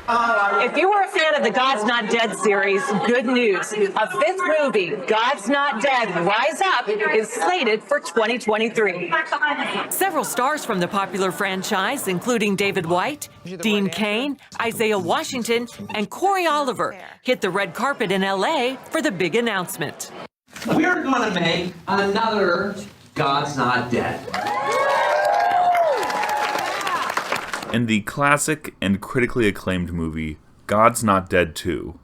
If you were a fan of the God's Not Dead series, good news. A fifth movie, God's Not Dead, Rise Up, is slated for 2023. Several stars from the popular franchise, including David White, Dean Cain, Isaiah Washington, and Corey Oliver, hit the red carpet in L.A. for the big announcement. We're going to make another God's Not Dead. In the classic and critically acclaimed movie, God's Not Dead 2.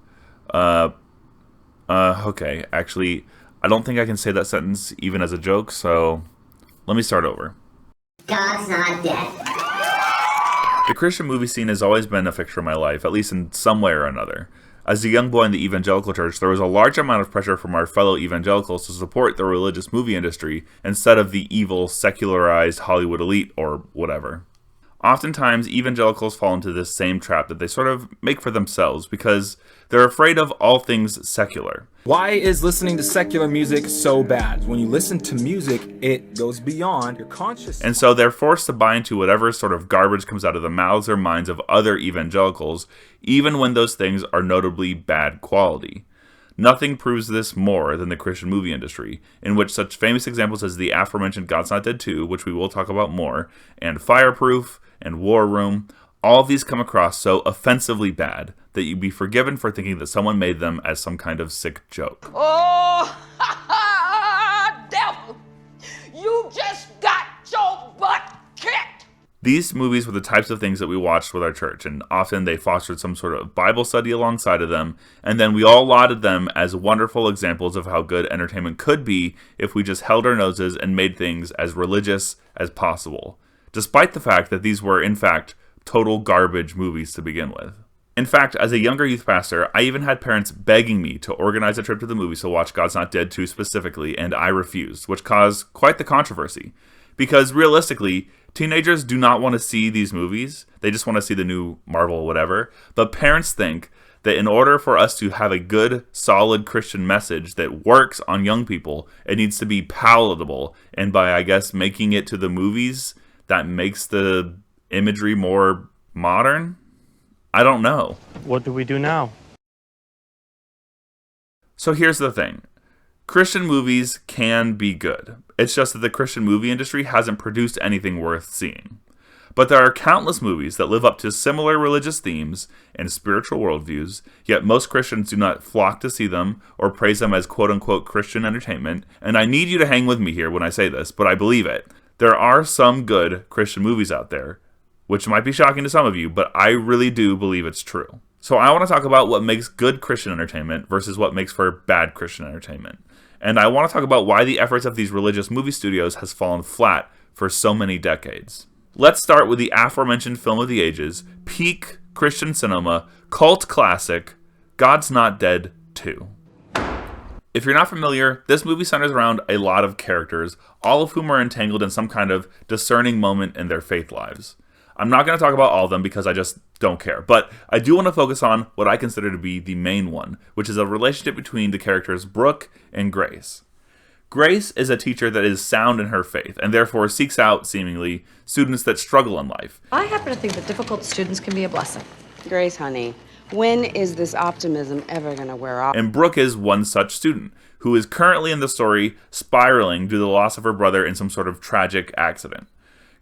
Okay, actually, I don't think I can say that sentence even as a joke, so let me start over. God's Not Dead. The Christian movie scene has always been a fixture of my life, at least in some way or another. As a young boy in the evangelical church, there was a large amount of pressure from our fellow evangelicals to support the religious movie industry instead of the evil, secularized Hollywood elite or whatever. Oftentimes, evangelicals fall into this same trap that they sort of make for themselves because they're afraid of all things secular. Why is listening to secular music so bad? When you listen to music, it goes beyond your consciousness. And so they're forced to buy into whatever sort of garbage comes out of the mouths or minds of other evangelicals, even when those things are notably bad quality. Nothing proves this more than the Christian movie industry, in which such famous examples as the aforementioned God's Not Dead 2, which we will talk about more, and Fireproof, and War Room, all of these come across so offensively bad that you'd be forgiven for thinking that someone made them as some kind of sick joke. Oh, devil, you just got your butt kicked. These movies were the types of things that we watched with our church, and often they fostered some sort of Bible study alongside of them, and then we all lauded them as wonderful examples of how good entertainment could be if we just held our noses and made things as religious as possible, despite the fact that these were, in fact, total garbage movies to begin with. In fact, as a younger youth pastor, I even had parents begging me to organize a trip to the movies to watch God's Not Dead 2 specifically, and I refused, which caused quite the controversy. Because realistically, teenagers do not want to see these movies, they just want to see the new Marvel whatever, but parents think that in order for us to have a good, solid Christian message that works on young people, it needs to be palatable, and by, I guess, making it to the movies, that makes the imagery more modern? I don't know. What do we do now? So here's the thing. Christian movies can be good. It's just that the Christian movie industry hasn't produced anything worth seeing. But there are countless movies that live up to similar religious themes and spiritual worldviews, yet most Christians do not flock to see them or praise them as quote-unquote Christian entertainment. And I need you to hang with me here when I say this, but I believe it. There are some good Christian movies out there, which might be shocking to some of you, but I really do believe it's true. So I want to talk about what makes good Christian entertainment versus what makes for bad Christian entertainment. And I want to talk about why the efforts of these religious movie studios has fallen flat for so many decades. Let's start with the aforementioned film of the ages, peak Christian cinema, cult classic, God's Not Dead 2. If you're not familiar, this movie centers around a lot of characters, all of whom are entangled in some kind of discerning moment in their faith lives. I'm not going to talk about all of them because I just don't care, but I do want to focus on what I consider to be the main one, which is a relationship between the characters Brooke and Grace. Grace is a teacher that is sound in her faith, and therefore seeks out, seemingly, students that struggle in life. I happen to think that difficult students can be a blessing. Grace, honey, when is this optimism ever going to wear off? And Brooke is one such student, who is currently in the story spiraling due to the loss of her brother in some sort of tragic accident.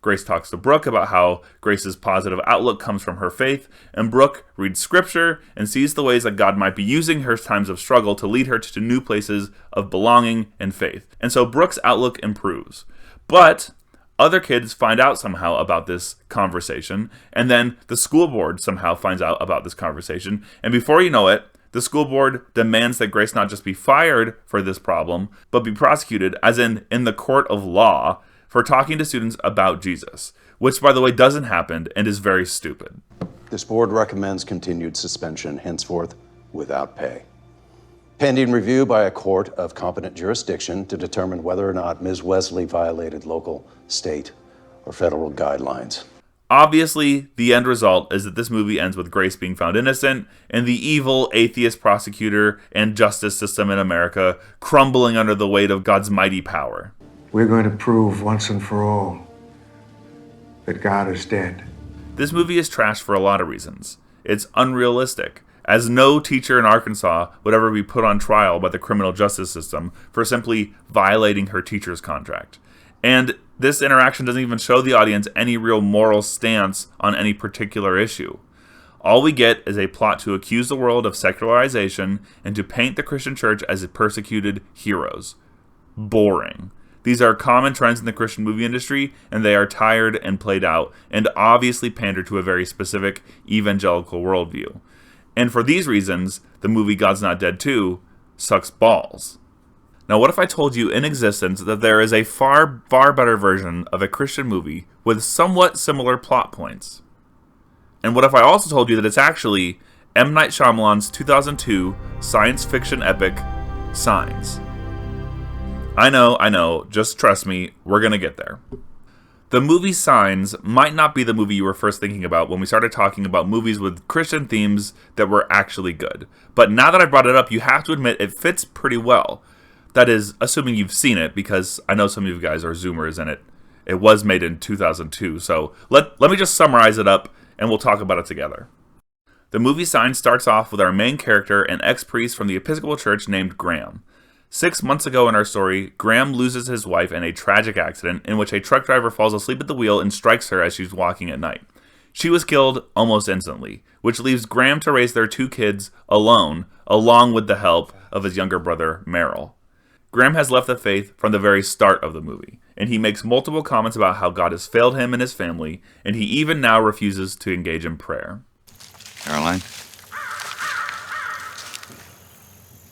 Grace talks to Brooke about how Grace's positive outlook comes from her faith, and Brooke reads scripture and sees the ways that God might be using her times of struggle to lead her to new places of belonging and faith. And so Brooke's outlook improves. But other kids find out somehow about this conversation, and then the school board somehow finds out about this conversation, and before you know it, the school board demands that Grace not just be fired for this problem, but be prosecuted, as in the court of law, for talking to students about Jesus, which, by the way, doesn't happen and is very stupid. This board recommends continued suspension, henceforth without pay, pending review by a court of competent jurisdiction to determine whether or not Ms. Wesley violated local, state, or federal guidelines. Obviously, the end result is that this movie ends with Grace being found innocent and the evil atheist prosecutor and justice system in America crumbling under the weight of God's mighty power. We're going to prove once and for all that God is dead. This movie is trash for a lot of reasons. It's unrealistic, as no teacher in Arkansas would ever be put on trial by the criminal justice system for simply violating her teacher's contract. And this interaction doesn't even show the audience any real moral stance on any particular issue. All we get is a plot to accuse the world of secularization and to paint the Christian church as persecuted heroes. Boring. These are common trends in the Christian movie industry, and they are tired and played out, and obviously pander to a very specific evangelical worldview. And for these reasons, the movie God's Not Dead 2 sucks balls. Now, what if I told you in existence that there is a far, far better version of a Christian movie with somewhat similar plot points? And what if I also told you that it's actually M. Night Shyamalan's 2002 science fiction epic, Signs? I know, just trust me, we're gonna get there. The movie Signs might not be the movie you were first thinking about when we started talking about movies with Christian themes that were actually good. But now that I brought it up, you have to admit it fits pretty well. That is, assuming you've seen it, because I know some of you guys are Zoomers and it was made in 2002. So let me just summarize it up and we'll talk about it together. The movie Signs starts off with our main character, an ex-priest from the Episcopal Church named Graham. 6 months ago in our story, Graham loses his wife in a tragic accident in which a truck driver falls asleep at the wheel and strikes her as she's walking at night. She was killed almost instantly, which leaves Graham to raise their 2 kids alone, along with the help of his younger brother, Merrill. Graham has left the faith from the very start of the movie, and he makes multiple comments about how God has failed him and his family, and he even now refuses to engage in prayer. Caroline?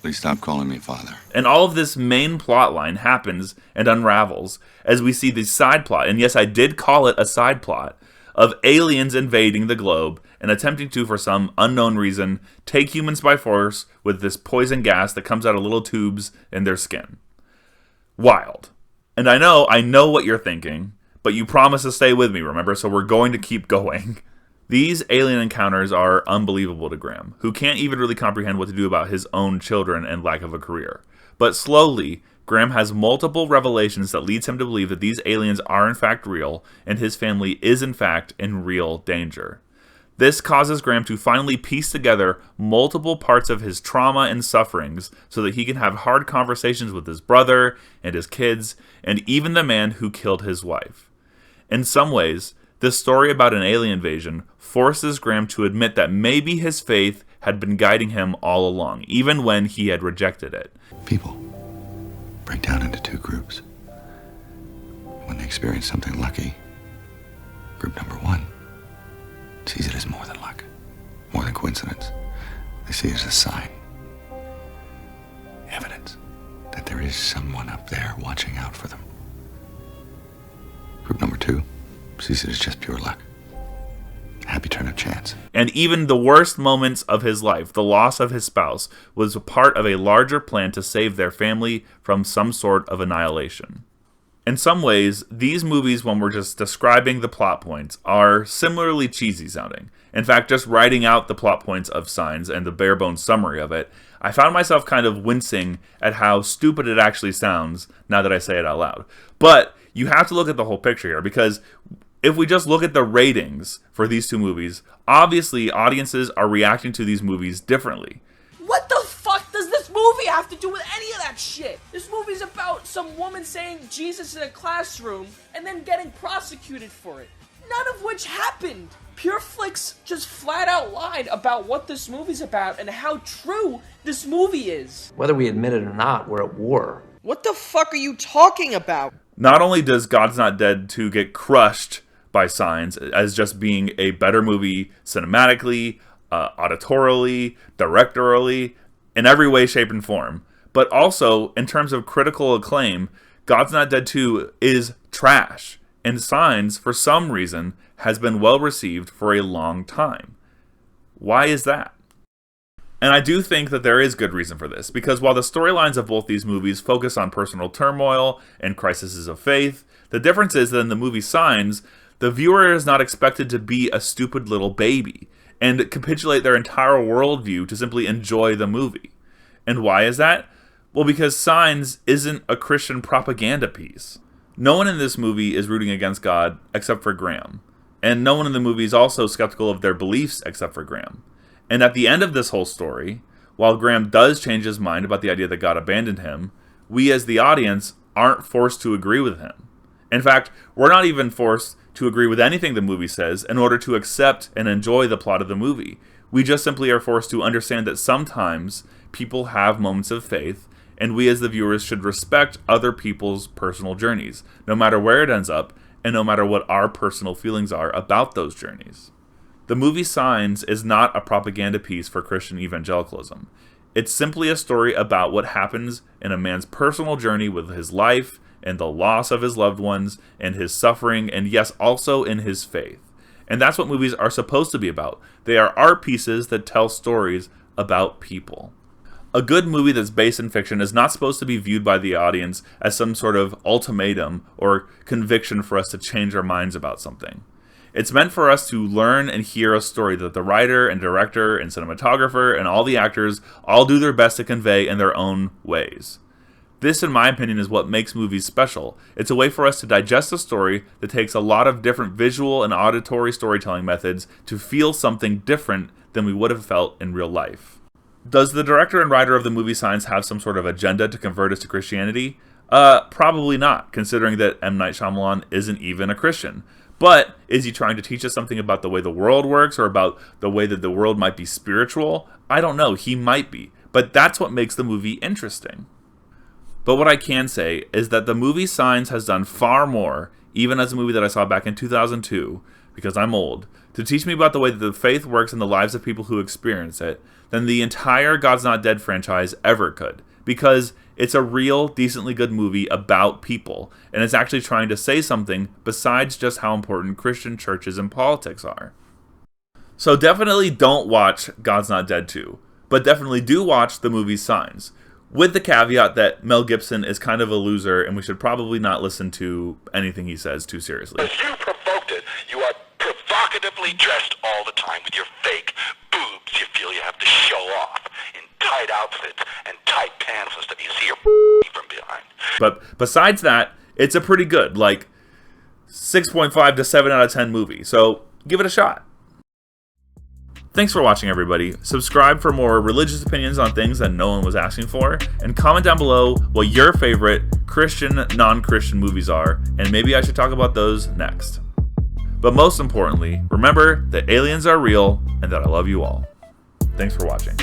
Please stop calling me father. And all of this main plot line happens and unravels as we see the side plot, and yes, I did call it a side plot, of aliens invading the globe and attempting to, for some unknown reason, take humans by force with this poison gas that comes out of little tubes in their skin. Wild. And I know what you're thinking, but you promised to stay with me, remember? So we're going to keep going. These alien encounters are unbelievable to Graham, who can't even really comprehend what to do about his own children and lack of a career. But slowly, Graham has multiple revelations that leads him to believe that these aliens are in fact real, and his family is in fact in real danger. This causes Graham to finally piece together multiple parts of his trauma and sufferings so that he can have hard conversations with his brother and his kids, and even the man who killed his wife. In some ways, this story about an alien invasion forces Graham to admit that maybe his faith had been guiding him all along, even when he had rejected it. People break down into 2 groups. When they experience something lucky, group number 1 sees it as more than luck, more than coincidence. They see it as a sign, evidence that there is someone up there watching out for them. Group number 2 sees it as just pure luck. Happy turn of chance. And even the worst moments of his life, the loss of his spouse, was a part of a larger plan to save their family from some sort of annihilation. In some ways, these movies, when we're just describing the plot points, are similarly cheesy sounding. In fact, just writing out the plot points of Signs and the bare bones summary of it, I found myself kind of wincing at how stupid it actually sounds now that I say it out loud. But you have to look at the whole picture here, because if we just look at the ratings for these 2 movies, obviously audiences are reacting to these movies differently. What the fuck does this movie have to do with any of that shit? This movie's about some woman saying Jesus in a classroom and then getting prosecuted for it. None of which happened. PureFlix just flat out lied about what this movie's about and how true this movie is. Whether we admit it or not, we're at war. What the fuck are you talking about? Not only does God's Not Dead 2 get crushed by Signs as just being a better movie cinematically, auditorially, directorially, in every way, shape, and form, but also in terms of critical acclaim, God's Not Dead 2 is trash, and Signs, for some reason, has been well received for a long time. Why is that? And I do think that there is good reason for this, because while the storylines of both these movies focus on personal turmoil and crises of faith, the difference is that in the movie Signs, the viewer is not expected to be a stupid little baby and capitulate their entire worldview to simply enjoy the movie. And why is that? Well, because Signs isn't a Christian propaganda piece. No one in this movie is rooting against God except for Graham. and no one in the movie is also skeptical of their beliefs except for Graham. And at the end of this whole story, while Graham does change his mind about the idea that God abandoned him, we as the audience aren't forced to agree with him. In fact, we're not even forced to agree with anything the movie says in order to accept and enjoy the plot of the movie. We just simply are forced to understand that sometimes people have moments of faith, and we as the viewers should respect other people's personal journeys, no matter where it ends up, and no matter what our personal feelings are about those journeys. The movie Signs is not a propaganda piece for Christian evangelicalism. It's simply a story about what happens in a man's personal journey with his life, and the loss of his loved ones, and his suffering, and yes, also in his faith. And that's what movies are supposed to be about. They are art pieces that tell stories about people. A good movie that's based in fiction is not supposed to be viewed by the audience as some sort of ultimatum or conviction for us to change our minds about something. It's meant for us to learn and hear a story that the writer and director and cinematographer and all the actors all do their best to convey in their own ways. This, in my opinion, is what makes movies special. It's a way for us to digest a story that takes a lot of different visual and auditory storytelling methods to feel something different than we would have felt in real life. Does the director and writer of the movie Signs have some sort of agenda to convert us to Christianity? Probably not, considering that M. Night Shyamalan isn't even a Christian. But is he trying to teach us something about the way the world works or about the way that the world might be spiritual? I don't know. He might be. But that's what makes the movie interesting. But what I can say is that the movie Signs has done far more, even as a movie that I saw back in 2002, because I'm old, to teach me about the way that the faith works in the lives of people who experience it, than the entire God's Not Dead franchise ever could. Because it's a real, decently good movie about people, and it's actually trying to say something besides just how important Christian churches and politics are. So definitely don't watch God's Not Dead 2, but definitely do watch the movie Signs, with the caveat that Mel Gibson is kind of a loser and we should probably not listen to anything he says too seriously. As you provoked it, you are provocatively dressed all the time with your fake boobs you feel you have to show off in tight outfits and tight pants and stuff. You see your from behind. But besides that, it's a pretty good, 6.5 to 7 out of 10 movie. So give it a shot. Thanks for watching, everybody. Subscribe for more religious opinions on things that no one was asking for, and comment down below what your favorite Christian, non-Christian movies are, and maybe I should talk about those next. But most importantly, remember that aliens are real and that I love you all. Thanks for watching.